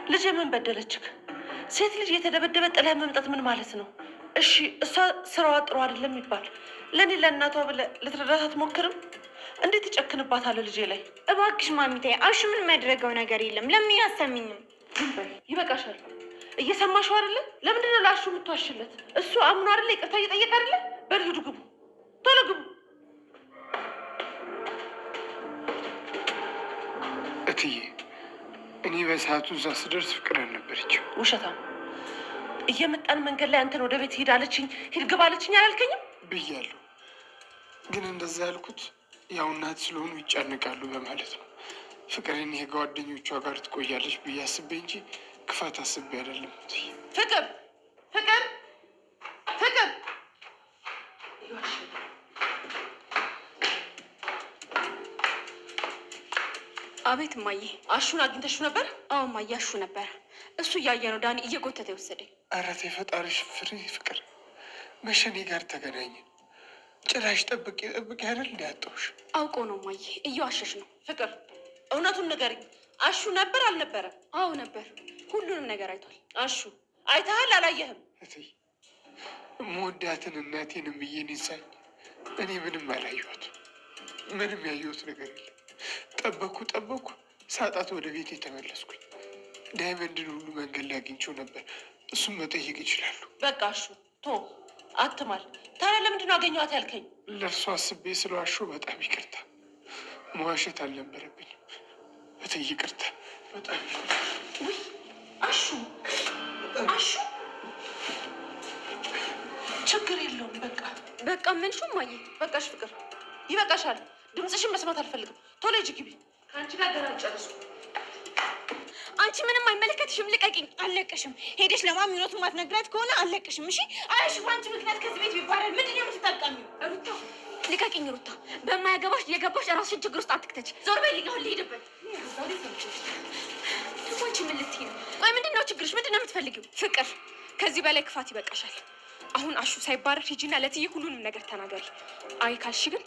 ልጅ ምን በደለችክ? ሴት ልጅ የተደበደበ ጥለህ መምጣት ምን ማለት ነው? እሺ እሷ ስራዋ ጥሩ አይደለም ይባል፣ ለእኔ ለእናቷ ብለህ ልትረዳት አትሞክርም? እንዴት ይጨክንባታል ልጄ ላይ? እባክሽ ማሚቴ፣ አሹ ምን የሚያደርገው ነገር የለም። ለምን አያሰሚኝም? ዝም በይ፣ ይበቃሻል። እየሰማሽው አይደለ? ለምንድን ነው ለአሹ የምትዋሽለት? እሱ አምኖ አይደለ ይቅርታ እየጠየቀ አይደለ? በል ሂዱ፣ ግቡ፣ ቶሎ ግቡ። እትዬ፣ እኔ በሰዓቱ እዛ ስደርስ ፍቅር አልነበረችም። ውሸታም። እየመጣን መንገድ ላይ አንተን ወደ ቤት ሂድ አለችኝ፣ ሂድ ግባ አለችኝ አላልከኝም? ብያለሁ፣ ግን እንደዛ ያልኩት ያው እናት ስለሆኑ ይጨንቃሉ በማለት ነው። ፍቅርን የጓደኞቿ ጋር ትቆያለች ብዬ አስቤ እንጂ ክፋት አስቤ አይደለም። ፍቅር ፍቅር ፍቅር! አቤት እማዬ። አሹን አግኝተሽው ነበር? አዎ እማዬ፣ አሹ ነበር። እሱ እያየ ነው ዳኒ እየጎተተ የወሰደኝ። ኧረ ተይ ፈጣሪሽ ፍሬ። ፍቅር መሸኔ ጋር ተገናኘ። ጭራሽ ጠብቄ አይደል እንዲያጠውሽ። አውቆ ነው እማዬ፣ እየዋሸሽ ነው። ፍቅር እውነቱን ንገሪኝ፣ አሹ ነበር አልነበረም? አዎ ነበር። ሁሉንም ነገር አይቷል። አሹ አይተሃል አላየህም? እትዬ የምወዳትን እናቴንም ብዬን ሳኝ እኔ ምንም አላየሁት። ምንም ያየሁት ነገር የለም። ጠበኩ ሳጣት ወደ ቤት የተመለስኩኝ። ዳይመንድን ሁሉ መንገድ ላይ አግኝቼው ነበር። እሱም መጠየቅ ይችላሉ። በቃ አሹ ቶ አትማል። ታዲያ ለምንድን ነው አገኘኋት ያልከኝ? ለእርሱ አስቤ ስለዋሸሁ በጣም ይቅርታ። መዋሸት አልነበረብኝም እትዬ፣ ይቅርታ በጣም። ውይ አሹ ችግር የለውም። በቃ ምንሹ እማዬ። በቃሽ ፍቅር፣ ይበቃሻል። ድምፅሽን መስማት አልፈልግም። ቶሎ ሂጂ ግቢ። ከአንቺ ጋር ገና አልጨረስኩም። አንቺ ምንም አይመለከትሽም። ልቀቂኝ። አልለቅሽም። ሄደሽ ለማሚ እውነቱን ማትነግራት ከሆነ አልለቅሽም። እሺ አያሽ፣ በአንቺ ምክንያት ከዚህ ቤት ቢባረር ምንድን ነው የምትጠቀሚው? ሩታ ልቀቂኝ። ሩታ፣ በማያገባሽ የገባሽ ራስሽን ችግር ውስጥ አትክተች። ዞር በይ። ልቀው ልሄድበት። አንቺ ምን ልትይ ነው? ቆይ ምንድን ነው ችግርሽ? ምንድን ነው የምትፈልጊው? ፍቅር፣ ከዚህ በላይ ክፋት ይበቃሻል። አሁን አሹ ሳይባረር ሂጂና ለትዬ ሁሉንም ነገር ተናገሪ። አይ ካልሽ ግን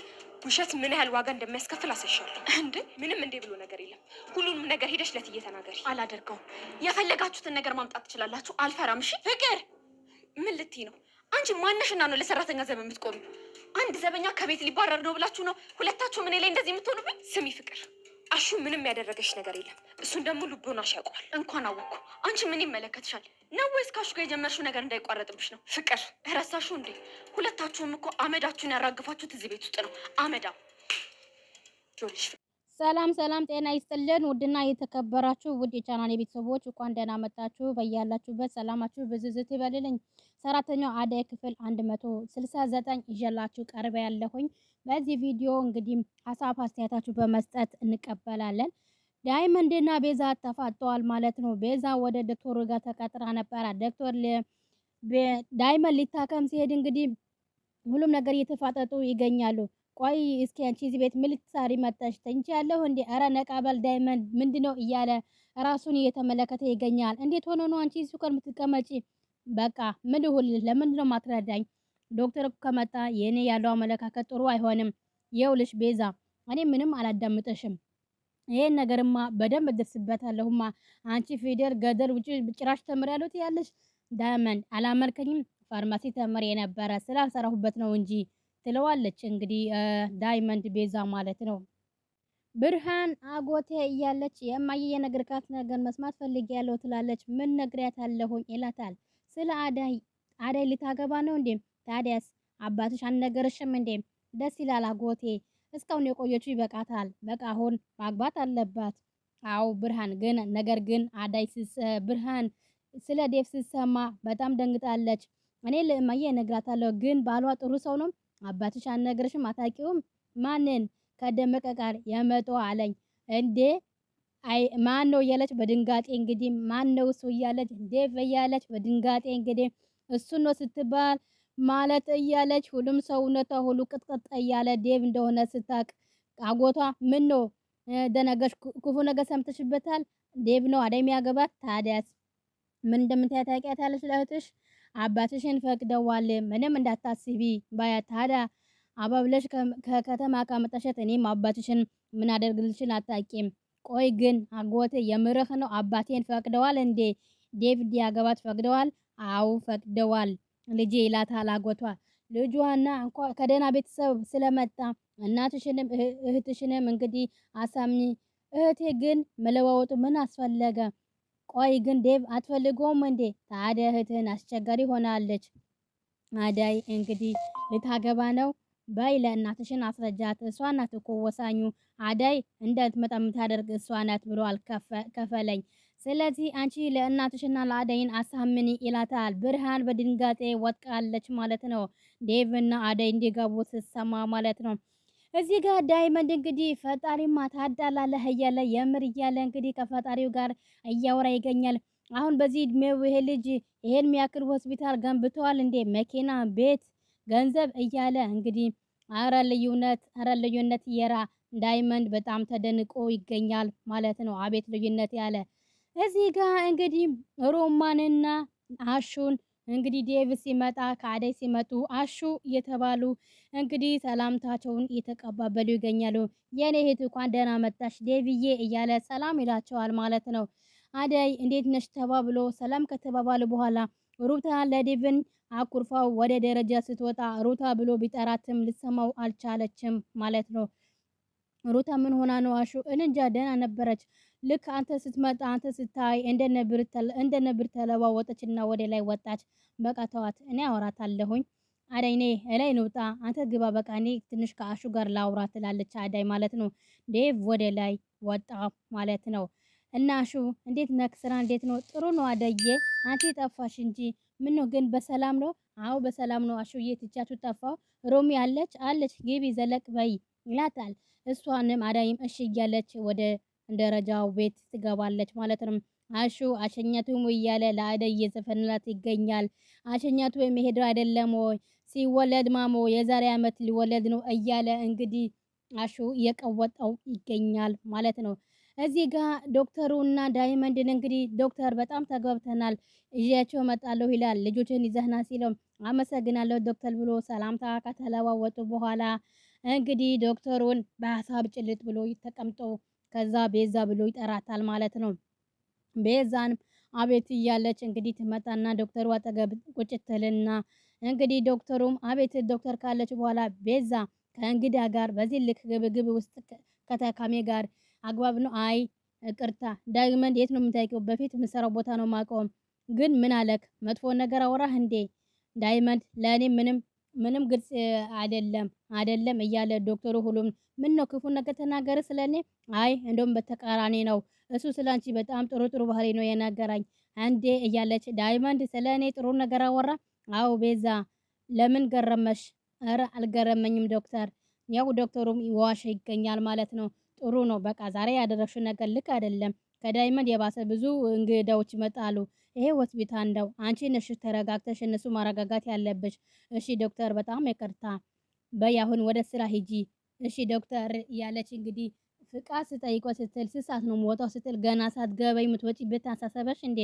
ውሸት ምን ያህል ዋጋ እንደሚያስከፍል አሳይሻለሁ። እንዴ ምንም እንዴ ብሎ ነገር የለም። ሁሉንም ነገር ሄደሽ ለትዬ ተናገሪ። አላደርገውም። የፈለጋችሁትን ነገር ማምጣት ትችላላችሁ። አልፈራም። እሺ ፍቅር፣ ምን ልትይ ነው? አንቺ ማነሽና ነው ለሰራተኛ ዘብ የምትቆሚ? አንድ ዘበኛ ከቤት ሊባረር ነው ብላችሁ ነው ሁለታችሁ ምን ላይ እንደዚህ የምትሆኑብኝ? ስሚ ፍቅር፣ አሹ ምንም ያደረገሽ ነገር የለም። እሱን ደግሞ ልቦናሽ ያውቀዋል። እንኳን አወቅኩ። አንቺ ምን ይመለከትሻል? ነው ወይስ ካሹ ጋር የጀመርሽው ነገር እንዳይቋረጥብሽ ነው? ፍቅር ረሳሽው እንዴ? ሁለታችሁም እኮ አመዳችሁን ያራግፋችሁት እዚህ ቤት ውስጥ ነው። አመዳ ጆልሽ። ሰላም፣ ጤና ይስጥልን። ውድና የተከበራችሁ ውድ የቻናል የቤተሰቦች እንኳን ደህና መጣችሁ። በያላችሁበት ሰላማችሁ ብዝዝት ይበልልኝ። ሰራተኛው አደይ ክፍል 169 ይዤላችሁ ቀርበ ያለሁኝ። በዚህ ቪዲዮ እንግዲህ ሀሳብ አስተያየታችሁ በመስጠት እንቀበላለን። ዳይመንድና ቤዛ ተፋጠዋል ማለት ነው። ቤዛ ወደ ዶክተሩ ጋር ተቀጥራ ነበረ። ዶክተር ዳይመንድ ሊታከም ሲሄድ እንግዲህ ሁሉም ነገር እየተፋጠጡ ይገኛሉ። ቆይ እስኪ አንቺ እዚህ ቤት ምን ልትሰሪ መጣሽ? ተኝቻለሁ እንዴ? ኧረ ነቃ በል ዳይመንድ፣ ምንድነው እያለ ራሱን እየተመለከተ ይገኛል። እንዴት ሆኖ ነው አንቺ እሱ ጋር የምትቀመጪ? በቃ ምን ልሁን? ለምንድነው ማትረዳኝ? ዶክተር ከመጣ የኔ ያለው አመለካከት ጥሩ አይሆንም። ይኸውልሽ ቤዛ፣ እኔ ምንም አላዳምጥሽም። ይሄን ነገርማ በደንብ እደርስበታለሁማ። አንቺ ፊደል ገደል ውጪ ጭራሽ ተምሪያለሁ ትያለሽ። ዳይመንድ አላመልከኝም። ፋርማሲ ተምሬ የነበረ ስላልሰራሁበት ነው እንጂ ትለዋለች። እንግዲህ ዳይመንድ ቤዛ ማለት ነው። ብርሃን አጎቴ እያለች የማየ የነገርካት ነገር መስማት ፈልጌያለሁ ትላለች። ምን ነግሬያታለሁኝ ይላታል። ስለ አደይ ልታገባ ነው እንዴ? ታዲያስ አባትሽ አልነገረሽም እንዴ? ደስ ይላል አጎቴ፣ እስካሁን የቆየችው ይበቃታል። በቃ አሁን ማግባት አለባት። አው ብርሃን ግን ነገር ግን አዳይ ብርሃን ስለ ዴቭ ስትሰማ በጣም ደንግጣለች። እኔ ለማየ እነግራታለሁ፣ ግን ባሏ ጥሩ ሰው ነው። አባትሽ አልነገረሽም? አታውቂውም? ማንን? ከደመቀ ጋር የመጣው አለኝ። እንዴ አይ ማን ነው እያለች በድንጋጤ እንግዲህ ማን ነው እሱ እያለች ዴቭ እያለች በድንጋጤ እንግዲህ እሱ ነው ስትባል ማለት እያለች ሁሉም ሰውነቷ ሁሉ ቅጥቅጥ እያለ ዴቭ እንደሆነ ስታቅ አጎቷ ምን ነው ደነገሽ? ክፉ ነገር ሰምተሽበታል? ዴቭ ነው አደይ የሚያገባት። ታዲያስ ምን እንደምታይ ታውቂያታለሽ? ለእህትሽ አባትሽን ፈቅደዋል፣ ምንም እንዳታስቢ ባያ። ታዲያ አባብለሽ ከከተማ ካመጣሸት እኔም አባትሽን ምን አደርግልሽን አታውቂም። ቆይ ግን አጎቴ የምርህ ነው? አባቴን ፈቅደዋል እንዴ? ዴቪድ ያገባት ፈቅደዋል? አዎ ፈቅደዋል ልጄ ይላታል አጎቷ። ልጇና እንኳ ከደህና ቤተሰብ ስለመጣ እናትሽንም እህትሽንም እንግዲህ አሳምኚ። እህቴ ግን መለዋወጡ ምን አስፈለገ? ቆይ ግን ዴቭ አትፈልገውም እንዴ? ታዲያ እህትህን አስቸጋሪ ሆናለች። አዳይ እንግዲህ ልታገባ ነው። በይ ለእናትሽን አስረጃት። እሷ ናት እኮ ወሳኙ። አዳይ እንዳትመጣ የምታደርግ እሷ ናት ብሏል ከፈለኝ። ስለዚህ አንቺ ለእናትሽና ለአዳይን አሳምኒ ይላታል። ብርሃን በድንጋጤ ወጥቃለች ማለት ነው። ዴቭ እና አዳይ እንዲገቡ ስትሰማ ማለት ነው። እዚህ ጋር ዳይመንድ እንግዲህ ፈጣሪማ ታዳላለህ እያለ የምር እያለ እንግዲህ ከፈጣሪው ጋር እያወራ ይገኛል። አሁን በዚህ እድሜው ይሄ ልጅ ይሄን የሚያክል ሆስፒታል ገንብተዋል እንዴ? መኪና፣ ቤት፣ ገንዘብ እያለ እንግዲህ አረ ልዩነት የራ ዳይመንድ በጣም ተደንቆ ይገኛል ማለት ነው። አቤት ልዩነት ያለ እዚህ ጋር እንግዲህ ሮማንና አሹን እንግዲህ ዴቭ ሲመጣ ከአደይ ሲመጡ አሹ እየተባሉ እንግዲህ ሰላምታቸውን እየተቀባበሉ ይገኛሉ። የኔ እህት እንኳን ደህና መጣሽ ዴቭዬ እያለ ሰላም ይላቸዋል ማለት ነው። አደይ እንዴት ነሽ ተባብሎ ሰላም ከተባባሉ በኋላ ሩታ ለዴቭን አኩርፋው ወደ ደረጃ ስትወጣ ሩታ ብሎ ቢጠራትም ልትሰማው አልቻለችም ማለት ነው። ሩታ ምን ሆና ነው አሹ? እንጃ ደህና ነበረች። ልክ አንተ ስትመጣ አንተ ስታይ እንደ ነብር ተለዋወጠችና ወደ ላይ ወጣች። በቃ ተዋት፣ እኔ አወራታለሁኝ። አዳይ ነይ እላይ ንውጣ፣ አንተ ግባ፣ በቃ እኔ ትንሽ ከአሹ ጋር ላውራ ትላለች አዳይ ማለት ነው። ዴቭ ወደ ላይ ወጣ ማለት ነው። እና አሹ እንዴት ነክ? ስራ እንዴት ነው? ጥሩ ነው አደዬ፣ አንቺ ጠፋሽ እንጂ። ምን ነው ግን በሰላም ነው? አዎ በሰላም ነው አሹዬ፣ ትቻችሁ ጠፋው። ሮሚ አለች፣ ግቢ ዘለቅ በይ ይላታል። እሷንም አዳይም እሺ እያለች ወደ ደረጃው ቤት ትገባለች ማለት ነው። አሹ አሸኛቱም እያለ ለአደይ እየዘፈንላት ይገኛል። አሸኛቱ የሚሄደው አይደለም ወይ? ሲወለድ ማሞ የዛሬ ዓመት ሊወለድ ነው እያለ እንግዲህ አሹ እየቀወጠው ይገኛል ማለት ነው። እዚህ ጋር ዶክተሩና ዳይመንድን እንግዲህ ዶክተር በጣም ተገብተናል ይዣቸው እመጣለሁ ይላል። ልጆችን ይዘህና ሲለው አመሰግናለሁ ዶክተር ብሎ ሰላምታ ከተለዋወጡ በኋላ እንግዲህ ዶክተሩን በሀሳብ ጭልጥ ብሎ ተቀምጦ ከዛ ቤዛ ብሎ ይጠራታል ማለት ነው። ቤዛን አቤት እያለች እንግዲህ ትመጣና ዶክተሩ አጠገብ ቁጭ ትልና እንግዲህ ዶክተሩም አቤት ዶክተር ካለች በኋላ ቤዛ ከእንግዳ ጋር በዚህ ልክ ግብግብ ውስጥ ከተካሜ ጋር አግባብ ነው? አይ ቅርታ ዳይመንድ የት ነው የምታውቂው? በፊት የምሰራው ቦታ ነው ማቆም። ግን ምን አለክ? መጥፎ ነገር አወራህ እንዴ? ዳይመንድ ለእኔ ምንም ግልጽ አይደለም እያለ ዶክተሩ ሁሉም ምን ነው ክፉ ነገር ተናገረ ስለኔ? አይ እንደውም በተቃራኒ ነው። እሱ ስላንቺ በጣም ጥሩ ባህሪ ነው የነገረኝ አንዴ እያለች ዳይመንድ ስለኔ ጥሩ ነገር አወራ? አዎ ቤዛ ለምን ገረመሽ? ኧረ አልገረመኝም ዶክተር። ያው ዶክተሩም ይዋሽ ይገኛል ማለት ነው። ጥሩ ነው በቃ ዛሬ ያደረግሽው ነገር ልክ አይደለም። ከዳይመንድ የባሰ ብዙ እንግዳዎች ይመጣሉ። ይሄ ሆስፒታል ነው። አንቺ ነሽ ተረጋግተሽ እነሱ ማረጋጋት ያለብሽ። እሺ ዶክተር በጣም ይቅርታ። በይ አሁን ወደ ስራ ሂጂ። እሺ ዶክተር ያለች እንግዲህ ፍቃድ ስጠይቆ ስትል ስሳት ነው የምወጣው ስትል ገና ሳትገበይ የምትወጪበት አሳሰበሽ እንዴ?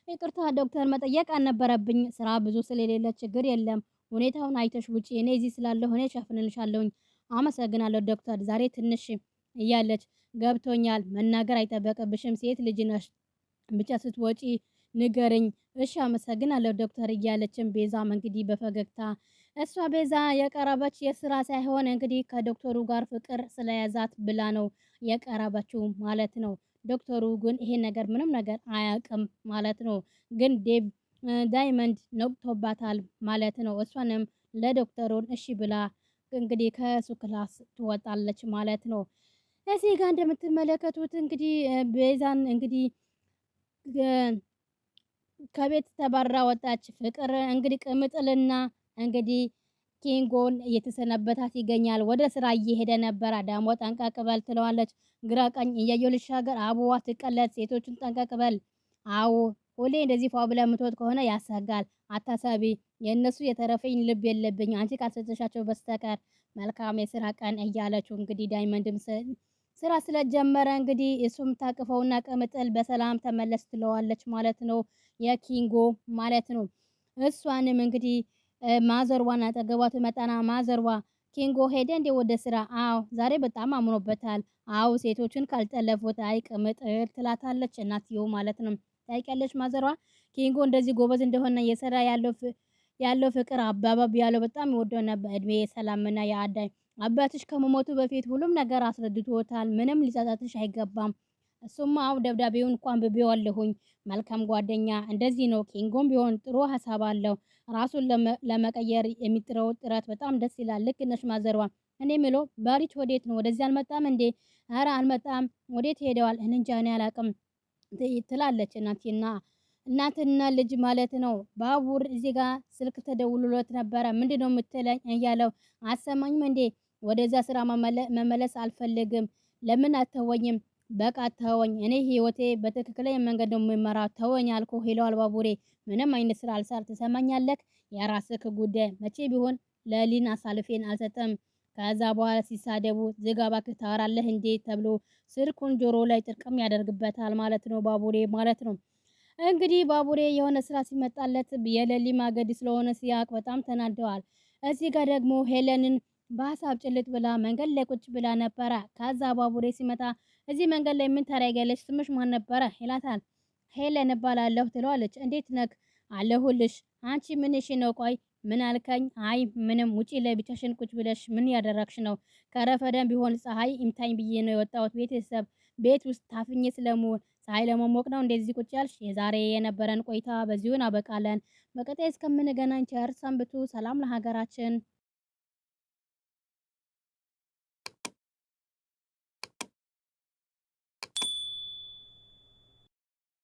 ይቅርታ ዶክተር መጠየቅ አልነበረብኝ። ስራ ብዙ ስለሌለ ችግር የለም። ሁኔታውን አይተሽ ውጪ። እኔ እዚህ ስላለሁ እኔ ሸፍንልሻለሁኝ። አመሰግናለሁ ዶክተር ዛሬ ትንሽ እያለች ገብቶኛል። መናገር አይጠበቅብሽም ሴት ልጅ ነሽ። ብቻ ስትወጪ ንገርኝ። እሺ አመሰግናለሁ ዶክተር እያለችም ቤዛም እንግዲህ በፈገግታ እሷ ቤዛ የቀረበች የስራ ሳይሆን እንግዲህ ከዶክተሩ ጋር ፍቅር ስለያዛት ብላ ነው የቀረበችው ማለት ነው። ዶክተሩ ግን ይሄ ነገር ምንም ነገር አያውቅም ማለት ነው። ግን ዳይመንድ ነቅቶባታል ማለት ነው። እሷንም ለዶክተሩን እሺ ብላ እንግዲህ ከሱ ክላስ ትወጣለች ማለት ነው። እዚህ ጋር እንደምትመለከቱት እንግዲህ ቤዛን እንግዲህ ከቤት ተባራ ወጣች። ፍቅር እንግዲህ ቅምጥልና እንግዲህ ኪንጎን እየተሰነበታት ይገኛል። ወደ ስራ እየሄደ ነበር። አዳሞ ጠንቀቅ በል ትለዋለች። ግራ ቀኝ እያየሁ ልሻገር፣ አበባ ትቀለድ፣ ሴቶችን ጠንቀቅ በል። አዎ ሁሌ እንደዚህ ፏ ብለህ የምትወጥ ከሆነ ያሰጋል። አታሳቢ፣ የእነሱ የተረፈኝ ልብ የለብኝ አንቺ ካልሰጠሻቸው በስተቀር። መልካም የስራ ቀን እያለችው እንግዲህ ዳይመንድም ስራ ስለጀመረ እንግዲህ እሱም ታቅፈውና ቅምጥል በሰላም ተመለስ ትለዋለች ማለት ነው። የኪንጎ ማለት ነው። እሷንም እንግዲህ ማዘርዋን አጠገቧ ትመጣና ማዘርዋ ኪንጎ ሄደ እንዴ ወደ ስራ? አዎ ዛሬ በጣም አምሮበታል። አዎ ሴቶችን ካልጠለፉት አይቅምጥል ትላታለች እናትየው ማለት ነው። ታውቂያለሽ ማዘሯ ኪንጎ እንደዚህ ጎበዝ እንደሆነ እየሰራ ያለው ፍቅር አባባብ ያለው በጣም ይወደው ነበር። እድሜ የሰላምና የአዳኝ አባትሽ ከመሞቱ በፊት ሁሉም ነገር አስረድቶታል። ምንም ሊጸጸትሽ አይገባም። እሱማ አው ደብዳቤውን እንኳን አንብቤዋለሁኝ። መልካም ጓደኛ እንደዚህ ነው። ኪንጎም ቢሆን ጥሩ ሀሳብ አለው። ራሱን ለመቀየር የሚጥረው ጥረት በጣም ደስ ይላል። ልክ ነሽ ማዘሯ። እኔ ምለው ባሪች ወዴት ነው? ወደዚህ አልመጣም እንዴ? ኧረ አልመጣም። ወዴት ሄደዋል? እኔ እንጃ እኔ አላቅም ትላለች እናትና ልጅ ማለት ነው። ባቡር እዚህ ጋር ስልክ ተደውሎለት ነበረ። ምንድነው የምትለኝ እያለው አሰማኝም እንዴ? ወደዛ ስራ መመለስ አልፈልግም። ለምን አተወኝም? በቃ ተወኝ። እኔ ህይወቴ በትክክለኛ መንገድ ነው የምመራው። ተወኝ አልኩህ ይለዋል ባቡሬ። ምንም አይነት ስራ አልሰራ ትሰማኛለህ? የራስህ ጉዳይ። መቼ ቢሆን ለሊን አሳልፌን አልሰጠም። ከዛ በኋላ ሲሳደቡ ዝጋ እባክህ ታወራለህ እንዴ ተብሎ ስልኩን ጆሮ ላይ ጥርቅም ያደርግበታል ማለት ነው ባቡሬ ማለት ነው። እንግዲህ ባቡሬ የሆነ ስራ ሲመጣለት የሌሊ ማገድ ስለሆነ ሲያቅ በጣም ተናደዋል። እዚህ ጋር ደግሞ ሄለንን በሀሳብ ጭልጥ ብላ መንገድ ላይ ቁጭ ብላ ነበረ። ከዛ ባቡሬ ሲመጣ እዚህ መንገድ ላይ ምን ታደርጊያለሽ? ስምሽ ማን ነበረ? ይላታል። ሄለን እባላለሁ ትለዋለች። እንዴት ነክ? አለሁልሽ። አንቺ ምን እሺ ነው? ቆይ ምን አልከኝ? አይ ምንም። ውጪ ላይ ብቻሽን ቁጭ ብለሽ ምን ያደረግሽ ነው? ከረፈደን ቢሆን ፀሐይ ይምታኝ ብዬ ነው የወጣሁት። ቤተሰብ ቤት ውስጥ ታፍኜ ስለምውል ፀሐይ ለመሞቅ ነው እንደዚህ ቁጭ ያልሽ። የዛሬ የነበረን ቆይታ በዚሁ እናበቃለን። በቀጣይ እስከምንገናኝ ቸር ሰንብቱ። ሰላም ለሀገራችን።